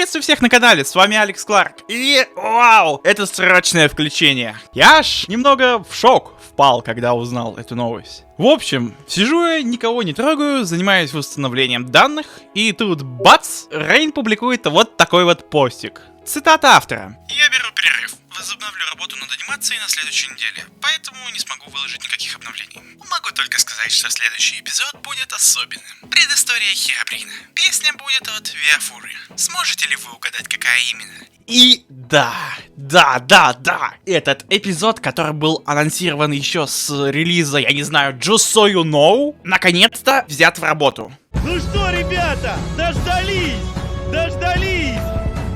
Приветствую всех на канале, с вами Алекс Кларк. И вау, это срочное включение. Я аж немного в шок впал, когда узнал эту новость. В общем, сижу я, никого не трогаю, занимаюсь восстановлением данных, и тут бац, Рейн публикует вот такой вот постик. Цитата автора. Я беру перерыв. Возобновлю работу над анимацией на следующей неделе, поэтому не смогу выложить никаких обновлений. Могу только сказать, что следующий эпизод будет особенным. Предыстория Херобрина. Песня будет от Виафуры. Сможете ли вы угадать, какая именно? И да, этот эпизод, который был анонсирован еще с релиза, я не знаю, Just So You Know, наконец-то взят в работу. Ну что, ребята, дождались!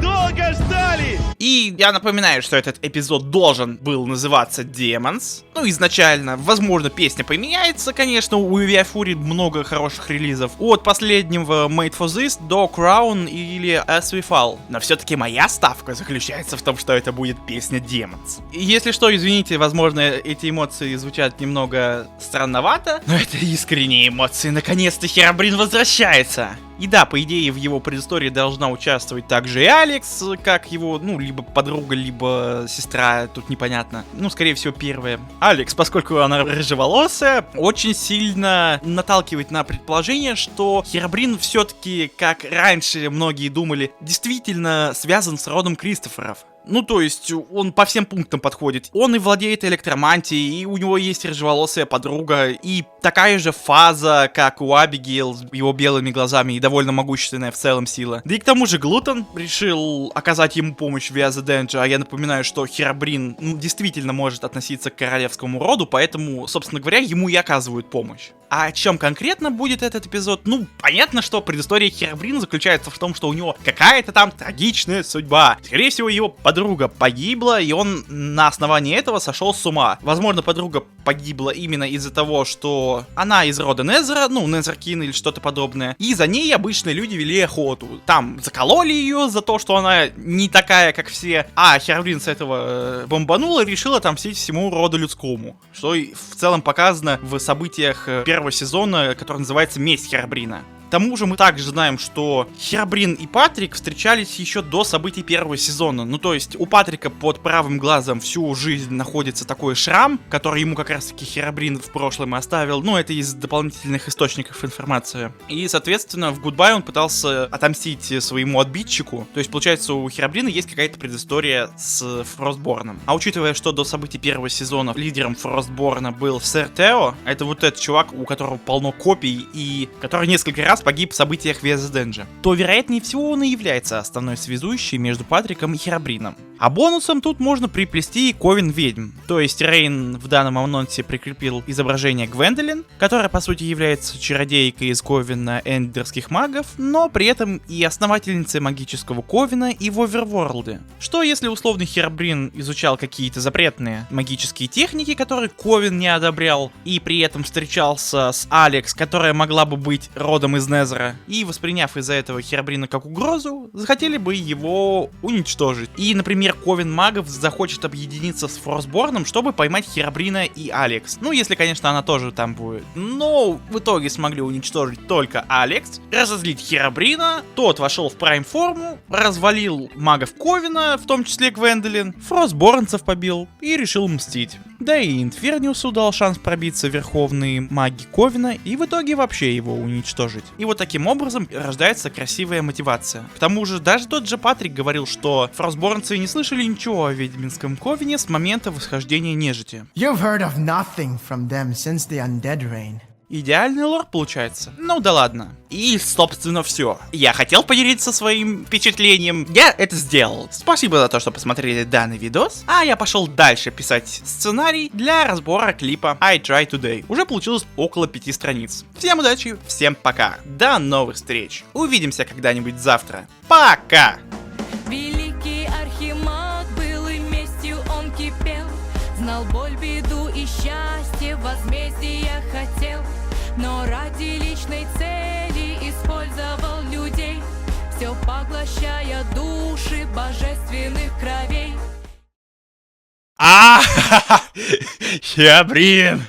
Долго ждали! И я напоминаю, что этот эпизод должен был называться Demons. Ну, изначально, возможно, песня поменяется, конечно, у Виафури много хороших релизов. От последнего Made for This до Crown или As We Fall. Но все-таки моя ставка заключается в том, что это будет песня Demons. И если что, извините, возможно, эти эмоции звучат немного странновато, но это искренние эмоции. Наконец-то Херобрин возвращается. И да, по идее, в его предыстории должна участвовать также и Алекс, как его, либо подруга, либо сестра, тут непонятно. Скорее всего, первая. Алекс, поскольку она рыжеволосая, очень сильно наталкивает на предположение, что Херобрин все-таки, как раньше многие думали, действительно связан с родом Кристоферов. То есть, он по всем пунктам подходит. Он и владеет электромантией, и у него есть рыжеволосая подруга, и такая же фаза, как у Абигейл, с его белыми глазами, и довольно могущественная в целом сила. Да и к тому же Глутон решил оказать ему помощь в Via the Danger, а я напоминаю, что Херобрин, действительно может относиться к королевскому роду, поэтому, собственно говоря, ему и оказывают помощь. А о чем конкретно будет этот эпизод? Понятно, что предыстория Херобрина заключается в том, что у него какая-то там трагичная судьба. Скорее всего, его подруга погибла, и он на основании этого сошел с ума. Возможно, подруга погибла именно из-за того, что она из рода Незера, Незеркин или что-то подобное, и за ней обычные люди вели охоту. Там закололи ее за то, что она не такая, как все, а Херобрин с этого бомбанул и решил отомстить всему роду людскому, что и в целом показано в событиях первого сезона, который называется «Месть Херобрина». К тому же мы также знаем, что Херобрин и Патрик встречались еще до событий первого сезона. То есть у Патрика под правым глазом всю жизнь находится такой шрам, который ему как раз-таки Херобрин в прошлом оставил. Это из дополнительных источников информации. И, соответственно, в Goodbye он пытался отомстить своему обидчику. То есть, получается, у Херобрина есть какая-то предыстория с Фростборном. А учитывая, что до событий первого сезона лидером Фростборна был сэр Тео, это вот этот чувак, у которого полно копий и который несколько раз погиб в событиях Via the Danger, то, вероятнее всего, он и является основной связующей между Патриком и Херобрином. А бонусом тут можно приплести Ковен ведьм. То есть Рейн в данном анонсе прикрепил изображение Гвендолин, которая по сути является чародейкой из Ковена эндерских магов, но при этом и основательницей магического Ковена и в Оверворлде. Что если условный Херобрин изучал какие-то запретные магические техники, которые Ковен не одобрял, и при этом встречался с Алекс, которая могла бы быть родом из Незера, и восприняв из-за этого Херобрина как угрозу, захотели бы его уничтожить. И, например, Ковен магов захочет объединиться с Фростборном, чтобы поймать Херобрина и Алекс. Если, конечно, она тоже там будет. Но в итоге смогли уничтожить только Алекс, разозлить Херобрина, тот вошел в прайм-форму, развалил магов Ковена, в том числе Гвендолин, Фростборнцев побил и решил мстить. Да и Инферниусу дал шанс пробиться в верховные маги Ковена и в итоге вообще его уничтожить. И вот таким образом рождается красивая мотивация. К тому же даже тот же Патрик говорил, что фростборнцы не слышали ничего о ведьминском Ковене с момента восхождения нежити. You've heard of nothing from them since the undead reign. Идеальный лор получается. Да ладно. И, собственно, все. Я хотел поделиться своим впечатлением. Я это сделал. Спасибо за то, что посмотрели данный видос. А я пошел дальше писать сценарий для разбора клипа I Try Today. Уже получилось около 5 страниц. Всем удачи, всем пока. До новых встреч. Увидимся когда-нибудь завтра. Пока! Великий Архимаг был, и местью он кипел. Знал боль, беду и счастье, возмездия хотел. Но ради личной цели использовал людей, все поглощая души божественных кровей. Херобрин!